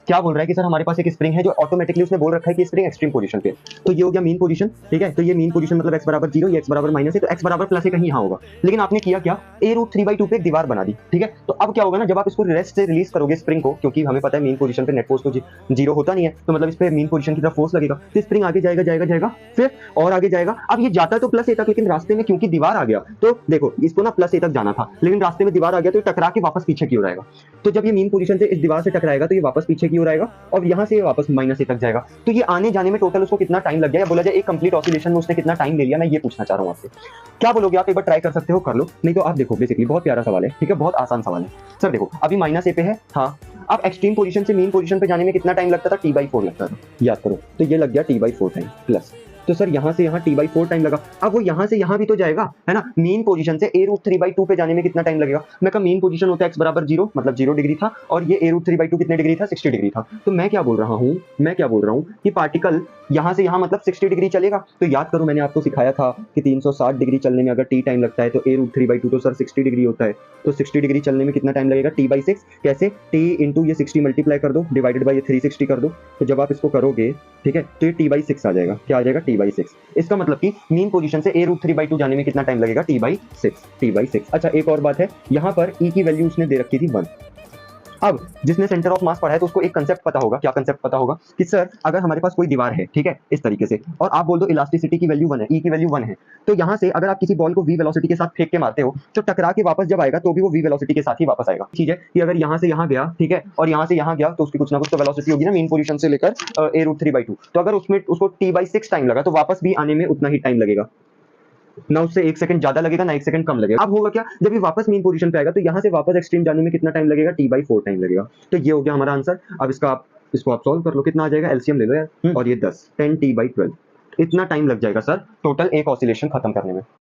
क्या बोल रहा है कि सर हमारे पास एक स्प्रिंग है जो ऑटोमेटिकली उसने बोल रखा है कि स्प्रिंग एक्सट्रीम पोजीशन पे। तो ये हो गया मीन पोजीशन, ठीक है। तो ये मीन पोजीशन मतलब x बराबर 0, ये x बराबर माइनस है, तो x बराबर प्लस है कहीं यहाँ होगा। लेकिन आपने किया क्या, a√3/2 पे एक दीवार बना दी, ठीक है। तो अब क्या होगा ना, जब आप इसको रेस्ट से रिलीज करोगे स्प्रिंग को, क्योंकि हमें पता है मीन पोजीशन पे नेट फोर्स तो 0 होता नहीं है, तो मतलब इस पे मीन पोजीशन की तरफ फोर्स लगेगा, तो स्प्रिंग आगे जाएगा जाएगा जाएगा, फिर और आगे जाएगा। अब ये जाता तो प्लस a तक, लेकिन रास्ते में क्योंकि दीवार आ गया, तो देखो इसको ना प्लस a तक जाना था, लेकिन रास्ते में दीवार आ गया तो ये टकरा के वापस पीछे की ओर आएगा। तो जब ये मीन पोजीशन से इस दीवार से टकराएगा तो ये वापस पीछे की ओर आएगा, और यहाँ से वापस माइनस a तक जाएगा। तो ये आने जाने में टोटल उसको कितना टाइम लग गया, या बोला जाए एक कंप्लीट ऑसिलेशन में उसने कितना टाइम ले लिया, मैं ये पूछना चाह रहा हूँ आपसे। क्या बोलोगे आप, एक बार ट्राई कर सकते हो, कर लो। नहीं तो आप देखो, बेसिकली बहुत प्यारा सवाल है, ठीक है, बहुत आसान सवाल है। सर देखो अभी माइनस a पे है, हाँ। अब एक्सट्रीम पोजीशन से मीन पोजीशन पे जाने में कितना टाइम लगता था, t/4 लगता था, याद करो। तो ये लग गया t/4 टाइम प्लस, तो सर यहाँ से यहाँ t/4 टाइम लगा। अब वो यहाँ से यहाँ भी तो जाएगा, है ना। मीन पोजीशन से a√3/2 पे जाने में कितना टाइम लगेगा। मैं कहा मीन पोजीशन होता है x बराबर 0, मतलब 0 डिग्री था, और ये a√3/2 कितने डिग्री था, 60 डिग्री था। तो मैं क्या बोल रहा हूँ कि पार्टिकल यहाँ से यहाँ मतलब 60 डिग्री चलेगा। तो याद करो मैंने आपको सिखाया था कि 360 डिग्री चलने में अगर t टाइम लगता है तो a√3/2 तो सर 60 डिग्री होता है। तो 60 डिग्री चलने में कितना टाइम लगेगा, t/6। कैसे, t इंटू ये 60 मल्टीप्लाई कर दो, डिवाइडेड बाई ये 360 कर दो। तो जब आप इसको करोगे, ठीक है, तो ये t/6 आ जाएगा। क्या आ जाएगा, t/6। इसका मतलब कि मीन पोजीशन से a√3/2 जाने में कितना टाइम लगेगा, t/6। अच्छा एक और बात है, यहाँ पर e की वैल्यू उसने दे रखी थी 1। अब जिसने सेंटर ऑफ मास पढ़ा है तो उसको एक कंसेप्ट पता होगा। क्या कंसेप्ट पता होगा कि सर अगर हमारे पास कोई दीवार है, ठीक है, इस तरीके से, और आप बोल दो इलास्टिसिटी की वैल्यू 1 है, ई की वैल्यू 1 है, तो यहाँ से अगर आप किसी बॉल को v वेलोसिटी के साथ फेंक के मारते हो तो टकरा के वापस जब आएगा तो भी वो v वेलोसिटी के साथ ही वापस आएगा। चीज है कि अगर यहाँ से यहाँ गया, ठीक है, और यहाँ से यहाँ गया, तो उसकी कुछ ना कुछ तो वेलोसिटी होगी ना मीन पोजीशन से लेकर a√3/2। तो अगर उसमें उसको t/6 टाइम लगा तो वापस भी आने में उतना ही टाइम लगेगा ना, उससे 1 सेकंड ज्यादा लगेगा ना 1 सेकंड कम लगेगा। अब होगा क्या, जब ये वापस मीन पोजीशन पे आएगा तो यहाँ से वापस एक्सट्रीम जाने में कितना टाइम लगेगा, t/4 टाइम लगेगा। तो ये हो गया हमारा आंसर। अब इसको आप सॉल्व कर लो, कितना आ जाएगा, एलसीएम ले लो यार, और ये 10 10t/12 इतना टाइम लग जाएगा सर टोटल एक ऑसिलेशन खत्म करने में।